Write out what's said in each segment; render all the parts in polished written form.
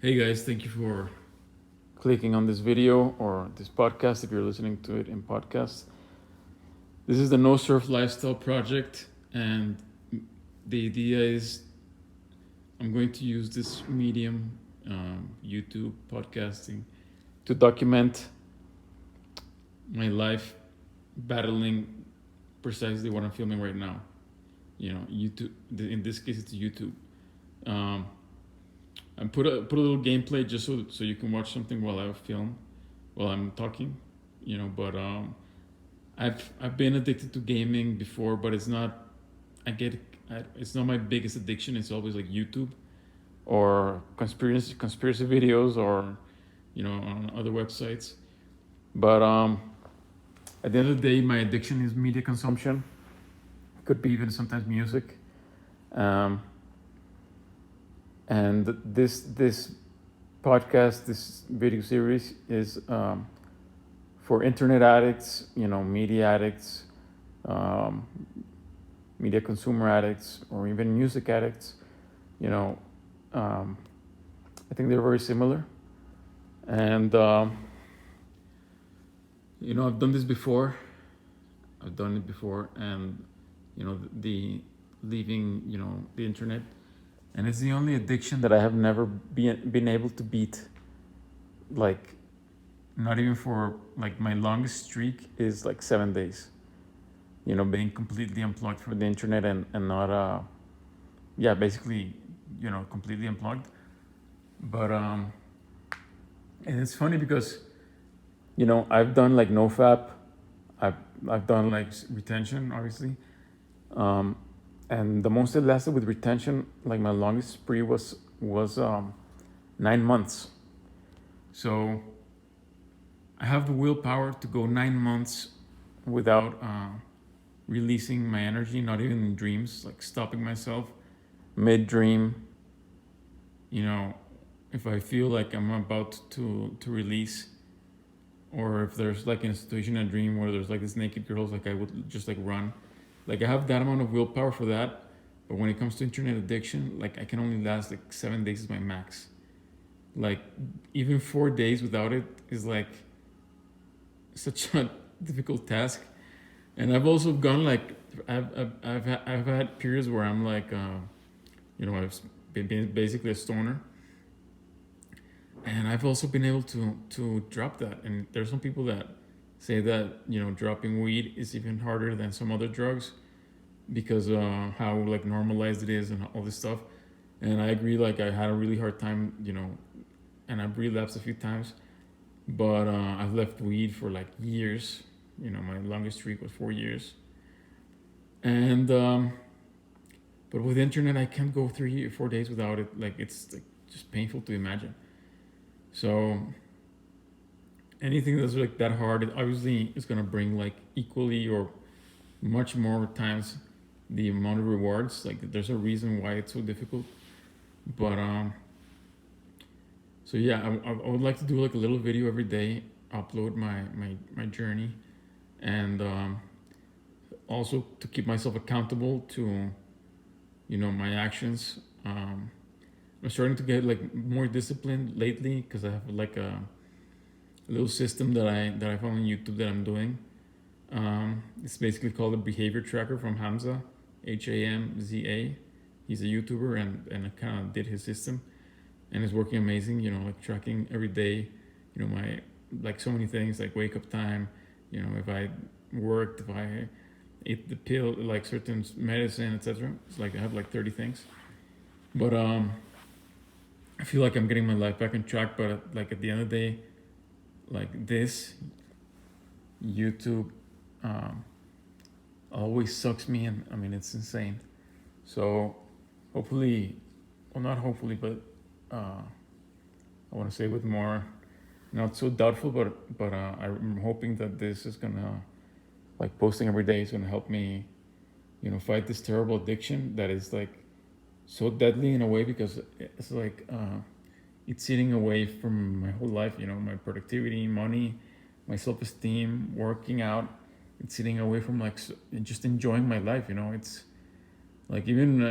Hey guys, thank you for clicking on this video or this podcast if you're listening to it in podcast. This is the Nosurf Lifestyle Project, and the idea is I'm going to use this medium, YouTube, podcasting, to document my life battling precisely what I'm filming right now. You know, YouTube. In this case, it's YouTube. Um, and put a little gameplay just so you can watch something while I film, while I'm talking, But I've been addicted to gaming before, but it's not. It's not my biggest addiction. It's always like YouTube, or conspiracy videos, or on other websites. But at the end of the day, my addiction is media consumption. Could be even sometimes music. And this podcast, this video series is for internet addicts, media addicts, media consumer addicts, or even music addicts. I think they're very similar. And I've done this before. I've done it before, and the leaving the internet. And it's the only addiction that I have never been able to beat. Like, not even for, like, my longest streak is like 7 days. Being completely unplugged from the internet and not, basically, completely unplugged. But, and it's funny because, I've done like NoFap. I've done like retention, obviously. And the most it lasted with retention, like my longest spree was 9 months. So I have the willpower to go 9 months without releasing my energy, not even in dreams, like stopping myself mid-dream. If I feel like I'm about to release, or if there's like a situation in a dream where there's like this naked girls, like I would just like run. Like I have that amount of willpower for that, but when it comes to internet addiction, like I can only last like 7 days is my max. Like even 4 days without it is like such a difficult task. And I've also gone like I've had periods where I'm like I've been basically a stoner, and I've also been able to drop that. And there's some people that say that dropping weed is even harder than some other drugs because how like normalized it is and all this stuff. And I agree. Like I had a really hard time, and I've relapsed a few times, but I've left weed for like years. My longest streak was 4 years. And but with internet, I can't go 3 or 4 days without it. Like it's like just painful to imagine. So anything that's like that hard, it obviously is gonna bring like equally or much more times the amount of rewards. Like there's a reason why it's so difficult. But so yeah, I would like to do like a little video every day, upload my journey, and also to keep myself accountable to my actions. I'm starting to get like more disciplined lately because I have like a little system that I found on YouTube that I'm doing. It's basically called a behavior tracker from Hamza, Hamza. He's a YouTuber, and I kind of did his system, and it's working amazing. Like tracking every day, my like so many things like wake up time, if I worked, if I ate the pill, like certain medicine, etc. It's like I have like 30 things, but I feel like I'm getting my life back on track. But like at the end of the day, like this YouTube always sucks me in. I mean, it's insane. So hopefully, well, not hopefully, but I want to say with more, not so doubtful, but I'm hoping that this is gonna, like posting every day is gonna help me, fight this terrible addiction that is like so deadly in a way, because it's like it's eating away from my whole life. My productivity, money, my self-esteem, working out. It's eating away from like just enjoying my life. It's like even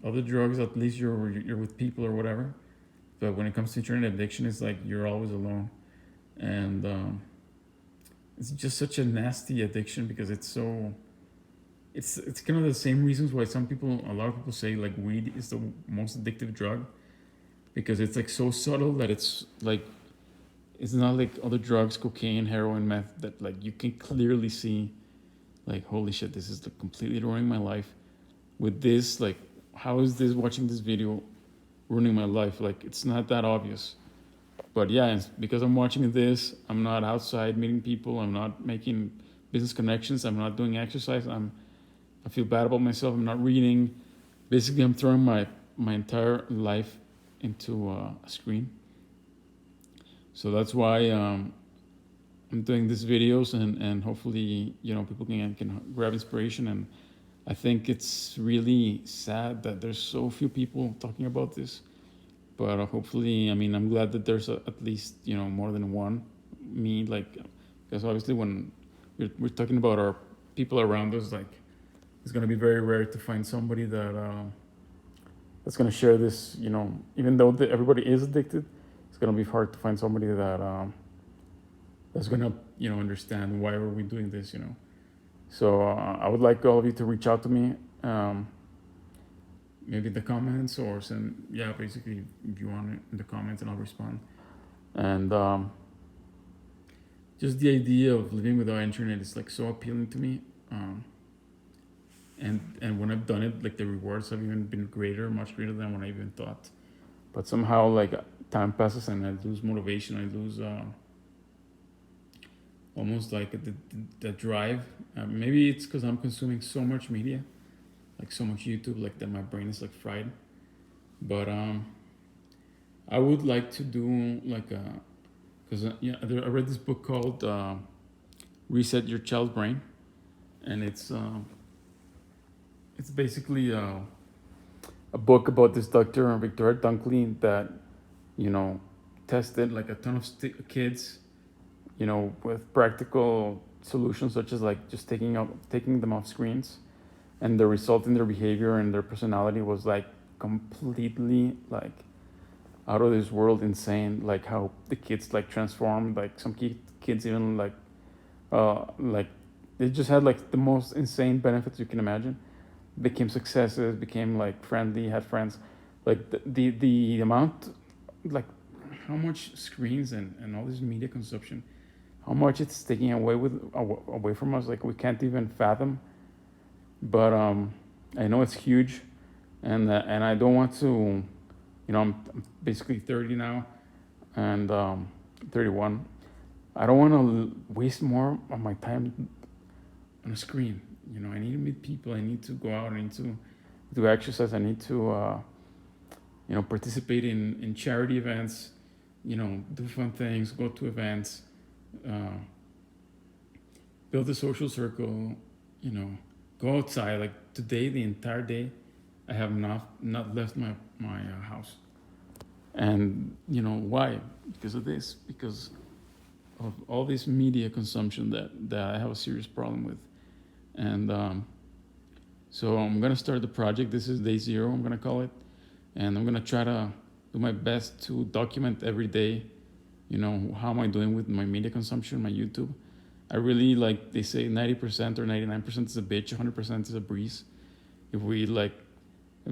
other drugs. At least you're with people or whatever. But when it comes to internet addiction, it's like you're always alone, and it's just such a nasty addiction because it's so. It's kind of the same reasons why a lot of people say like weed is the most addictive drug, because it's like so subtle that it's like it's not like other drugs, cocaine, heroin, meth, that like you can clearly see like holy shit, this is like completely ruining my life. With this, like how is this watching this video ruining my life? Like it's not that obvious. But yeah, it's because I'm watching this, I'm not outside meeting people, I'm not making business connections, I'm not doing exercise, I feel bad about myself, I'm not reading. Basically I'm throwing my entire life into a screen. So that's why I'm doing these videos, and hopefully people can grab inspiration. And I think it's really sad that there's so few people talking about this, but hopefully, I mean, I'm glad that there's at least more than one me, like, because obviously when we're talking about our people around us, like it's going to be very rare to find somebody that's going to share this, even though everybody is addicted. It's going to be hard to find somebody that's going to understand why are we doing this. So I would like all of you to reach out to me, maybe in the comments, or send, basically if you want it in the comments, and I'll respond. And just the idea of living without internet is like so appealing to me. And when I've done it, like the rewards have even been greater, much greater than what I even thought. But somehow, like, time passes and I lose motivation. I lose almost like the drive. Maybe it's because I'm consuming so much media, like so much YouTube, like that my brain is like fried. But I would like to do like because I read this book called Reset Your Child's Brain, and it's basically a book about this doctor, Victoria Dunkley, that tested like a ton of kids, with practical solutions such as like just taking them off screens, and the result in their behavior and their personality was like completely like out of this world insane. Like how the kids like transformed, like some kids even like they just had like the most insane benefits you can imagine. Became successes, became like friendly, had friends. Like the amount, like how much screens and all this media consumption, how much it's taking away from us, like we can't even fathom. But I know it's huge, and I don't want to, I'm basically 30 now, and 31. I don't want to waste more of my time on a screen. I need to meet people. I need to go out. I need to do exercise. I need to, participate in charity events. Do fun things. Go to events. Build a social circle. Go outside. Like today, the entire day, I have not left my house. And why? Because of this. Because of all this media consumption that I have a serious problem with. And so I'm gonna start the project. This is day 0, I'm gonna call it, and I'm gonna try to do my best to document every day, how am I doing with my media consumption, my YouTube. I really, like they say, 90% or 99% is a bitch, 100% is a breeze. If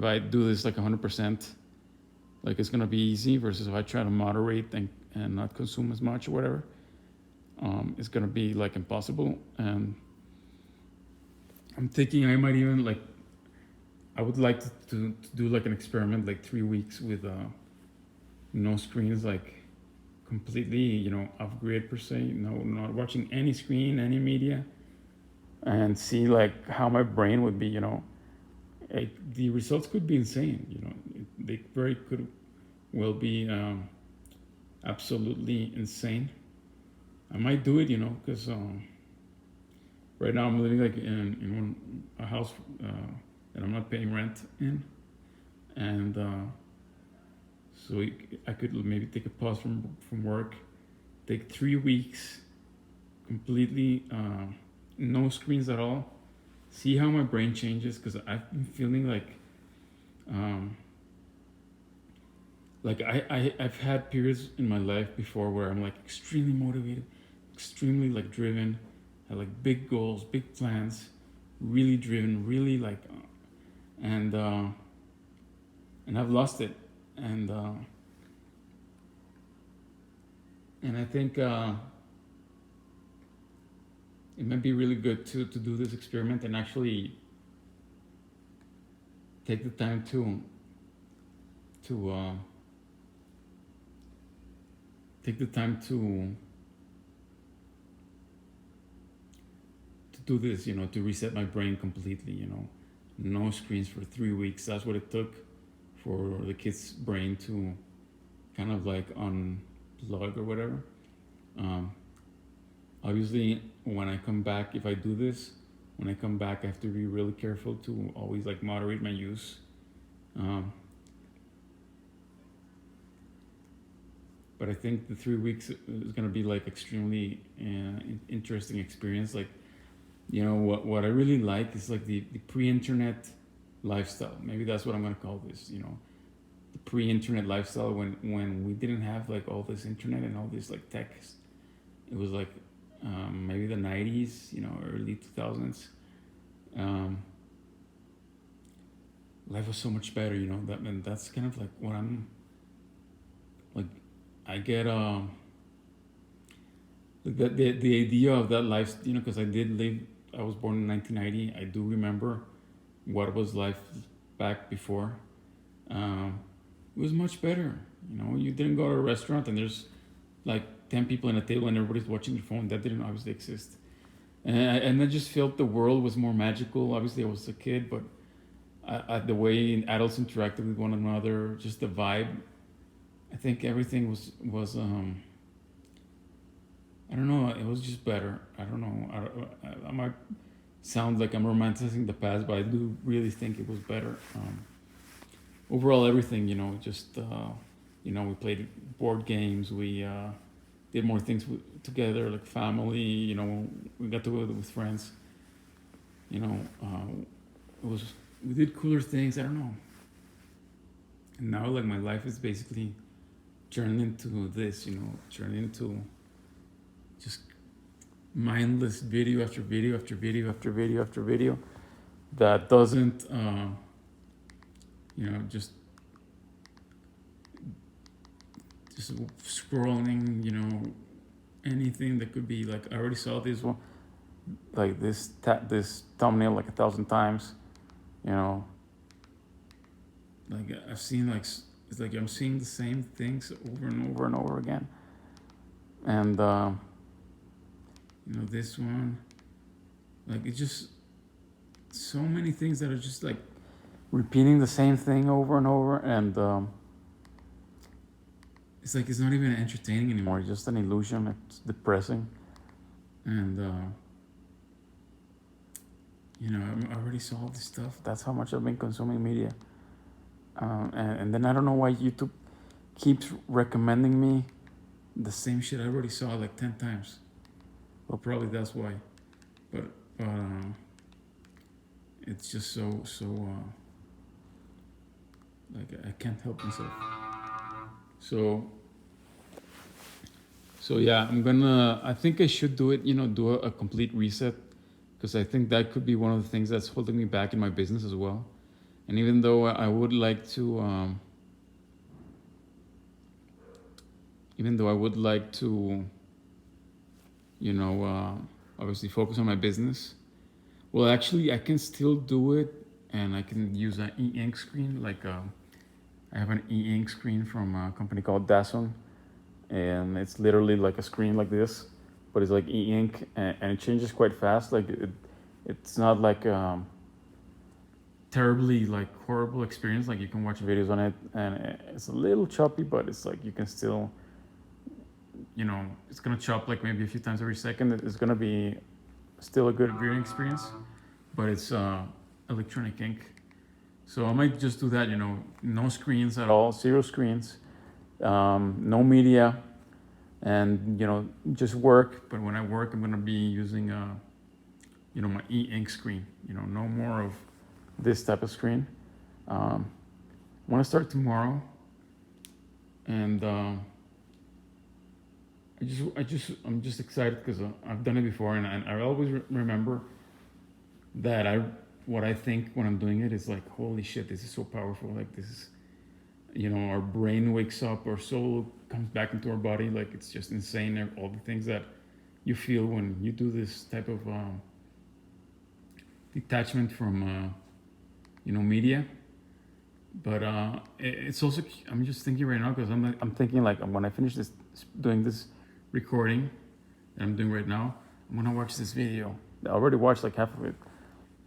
I do this like 100%, like it's gonna be easy, versus if I try to moderate and not consume as much or whatever, it's gonna be like impossible. And I'm thinking I might even I would like to do like an experiment, like 3 weeks with no screens, like completely, off grid per se, not watching any screen, any media, and see like how my brain would be, the results could be insane, they very could well be absolutely insane. I might do it, because right now I'm living like in a house that I'm not paying rent in, and so I could maybe take a pause from work, take 3 weeks, completely no screens at all, see how my brain changes, because I've been feeling like like I've had periods in my life before where I'm like extremely motivated, extremely like driven, had like big goals, big plans, really driven, really like, and I've lost it, and I think it might be really good to do this experiment and actually take the time to take the time to do this, to reset my brain completely, no screens for 3 weeks. That's what it took for the kid's brain to kind of like unplug or whatever. Obviously, when I come back, if I do this, when I come back, I have to be really careful to always like moderate my use. But I think the 3 weeks is gonna be like extremely interesting experience. Like, what I really like is like the pre-internet lifestyle. Maybe that's what I'm gonna call this. The pre-internet lifestyle when we didn't have like all this internet and all this like tech. It was like maybe the 90s, early 2000s. Life was so much better, and that's kind of like what I'm like. I get the idea of that life, because I did live. I was born in 1990. I do remember what was life back before. It was much better. You didn't go to a restaurant and there's like 10 people in a table and everybody's watching their phone. That didn't obviously exist. And I just felt the world was more magical. Obviously, I was a kid, but the way adults interacted with one another, just the vibe. I think everything was I don't know. It was just better. I don't know. I might sound like I'm romanticizing the past, but I do really think it was better. Overall, everything, just we played board games. We did more things together, like family. We got to go with friends. It was we did cooler things. I don't know. And now, like, my life is basically turned into this. Turned into just mindless video after video after video after video after video that doesn't just scrolling, anything that could be like, I already saw this one, like this thumbnail like 1,000 times, like I've seen, like, it's like I'm seeing the same things over and over and over again. And this one, like, it's just so many things that are just like repeating the same thing over and over, and it's like it's not even entertaining anymore. It's just an illusion. It's depressing, and I already saw all this stuff. That's how much I've been consuming media, and then I don't know why YouTube keeps recommending me the same shit I already saw like 10 times. Well, probably that's why, but it's just so like I can't help myself. So yeah, I think I should do it, do a complete reset, because I think that could be one of the things that's holding me back in my business as well. And even though I would like to, obviously focus on my business, well, actually, I can still do it, and I can use an e-ink screen. Like, I have an e-ink screen from a company called Dasson, and it's literally like a screen like this, but it's like e-ink, and it changes quite fast. Like, it's not like terribly like horrible experience. Like, you can watch videos on it, and it's a little choppy, but it's like you can still, it's gonna chop like maybe a few times every second. It's gonna be still a good viewing experience, but it's electronic ink. So I might just do that, no screens at all, 0 screens, no media, and just work. But when I work, I'm gonna be using my e-ink screen. No more of this type of screen. I'm gonna start tomorrow. and I'm just excited because I've done it before, and I always remember that what I think when I'm doing it is like, holy shit, this is so powerful. Like this is, our brain wakes up, our soul comes back into our body. Like it's just insane. All the things that you feel when you do this type of detachment from, media. But it's also, I'm just thinking right now because I'm thinking like when I finish doing this recording that I'm doing right now, I'm gonna watch this video. I already watched like half of it,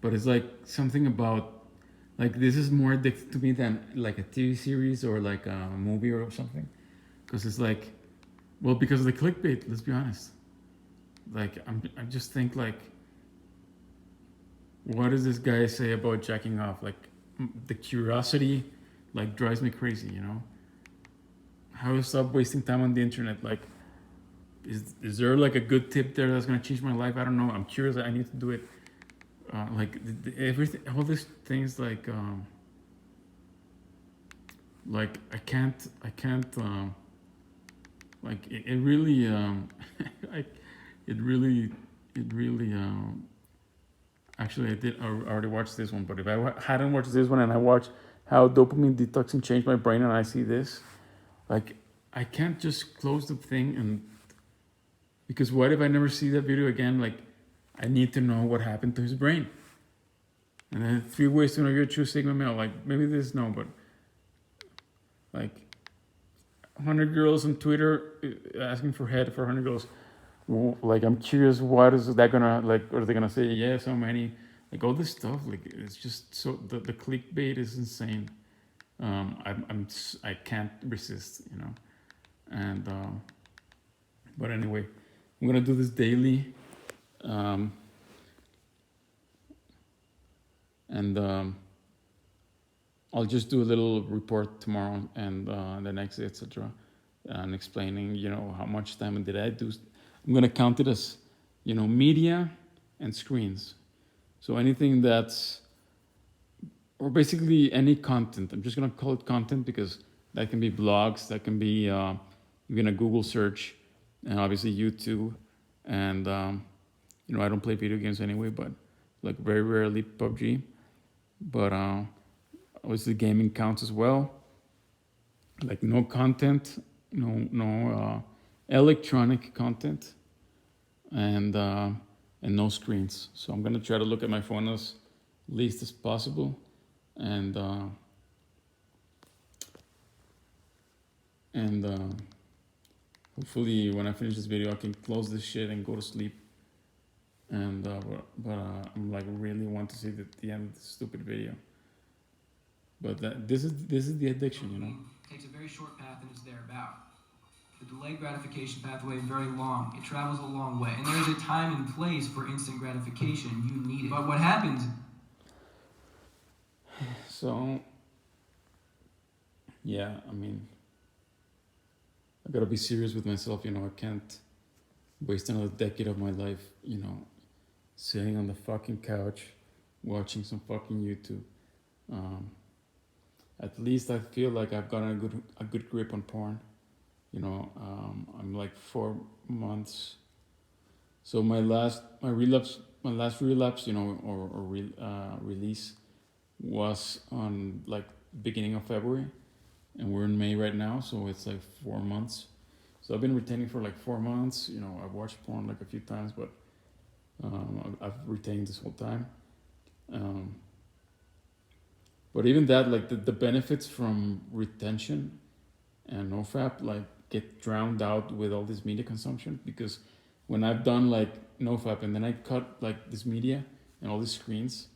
but it's like something about like this is more addictive to me than like a TV series or like a movie or something, because it's like, well, because of the clickbait. Let's be honest. Like I just think like, what does this guy say about jacking off? Like the curiosity like drives me crazy. How to stop wasting time on the internet? Like, is there like a good tip there that's gonna change my life? I don't know. I'm curious. I need to do it. Like everything, all these things. Like I can't. Like it really. I, it really. Actually, I already watched this one, but if I hadn't watched this one and I watched how dopamine detoxing changed my brain, and I see this, like I can't just close the thing, and because what if I never see that video again? Like I need to know what happened to his brain. And then 3 ways to know you're a true Sigma male. Like maybe this no, but like 100 girls on Twitter asking for head for 100 girls. Like I'm curious, what is that gonna like? Are they gonna say yes? How many? Like all this stuff. Like it's just so the clickbait is insane. I can't resist, And but anyway, I'm gonna do this daily, and I'll just do a little report tomorrow and the next day, etc. And explaining, how much time did I do. I'm gonna count it as, media and screens. So anything that's, or basically any content. I'm just gonna call it content because that can be blogs, that can be even a Google search, and obviously YouTube. And I don't play video games anyway, but like very rarely PUBG. But obviously gaming counts as well. Like no content, no electronic content, and no screens. So I'm gonna try to look at my phone as least as possible, and hopefully when I finish this video I can close this shit and go to sleep. And but I'm like really want to see the end of this stupid video. But this is the addiction, Takes a very short path and is thereabout. The delayed gratification pathway is very long. It travels a long way. And there's a time and place for instant gratification. You need it. But what happens? So, yeah, I mean, I gotta be serious with myself, I can't waste another decade of my life, sitting on the fucking couch, watching some fucking YouTube. At least I feel like I've gotten a good grip on porn. I'm like 4 months. So my last relapse, release was on like beginning of February, and we're in May right now, so it's like 4 months. So I've been retaining for like 4 months. I've watched porn like a few times, but I've retained this whole time. But even that, like the benefits from retention and NoFap, like get drowned out with all this media consumption. Because when I've done like NoFap and then I cut like this media and all these screens,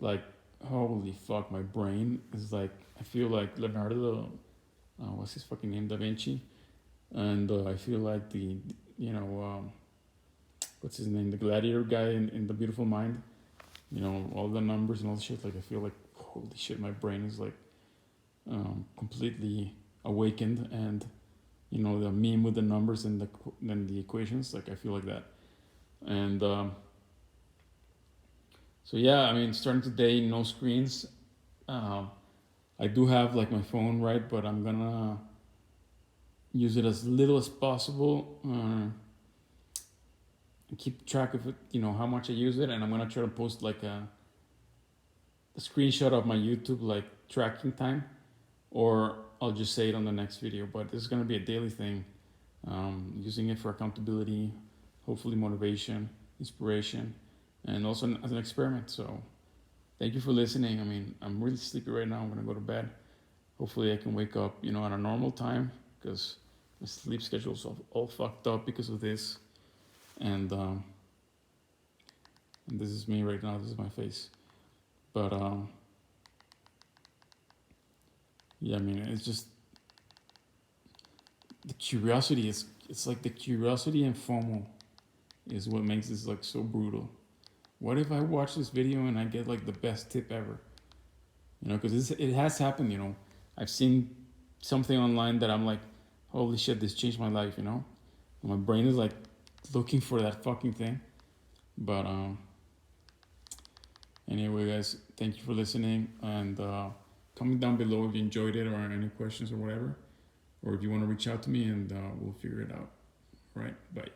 like holy fuck, my brain is like, I feel like Leonardo, what's his fucking name, Da Vinci, and I feel like the what's his name, the gladiator guy in The Beautiful Mind. All the numbers and all the shit. Like I feel like holy shit, my brain is like completely awakened, and the meme with the numbers and the equations. Like I feel like that, and so yeah, I mean, starting today, no screens. I do have like my phone, right, but I'm gonna use it as little as possible. Keep track of it, how much I use it, and I'm gonna try to post like a screenshot of my YouTube like tracking time, or I'll just say it on the next video. But this is gonna be a daily thing, using it for accountability, hopefully motivation, inspiration, and also as an experiment. So thank you for listening. I mean, I'm really sleepy right now. I'm gonna go to bed. Hopefully I can wake up, at a normal time, because my sleep schedule's all fucked up because of this. And this is me right now. This is my face. But yeah, I mean, it's just the curiosity. It's like the curiosity and FOMO is what makes this like so brutal. What if I watch this video and I get like the best tip ever? Because it has happened. I've seen something online that I'm like, holy shit, this changed my life. And my brain is like looking for that fucking thing. But anyway, guys, thank you for listening, and comment down below if you enjoyed it or any questions or whatever, or if you want to reach out to me, and we'll figure it out. All right, bye.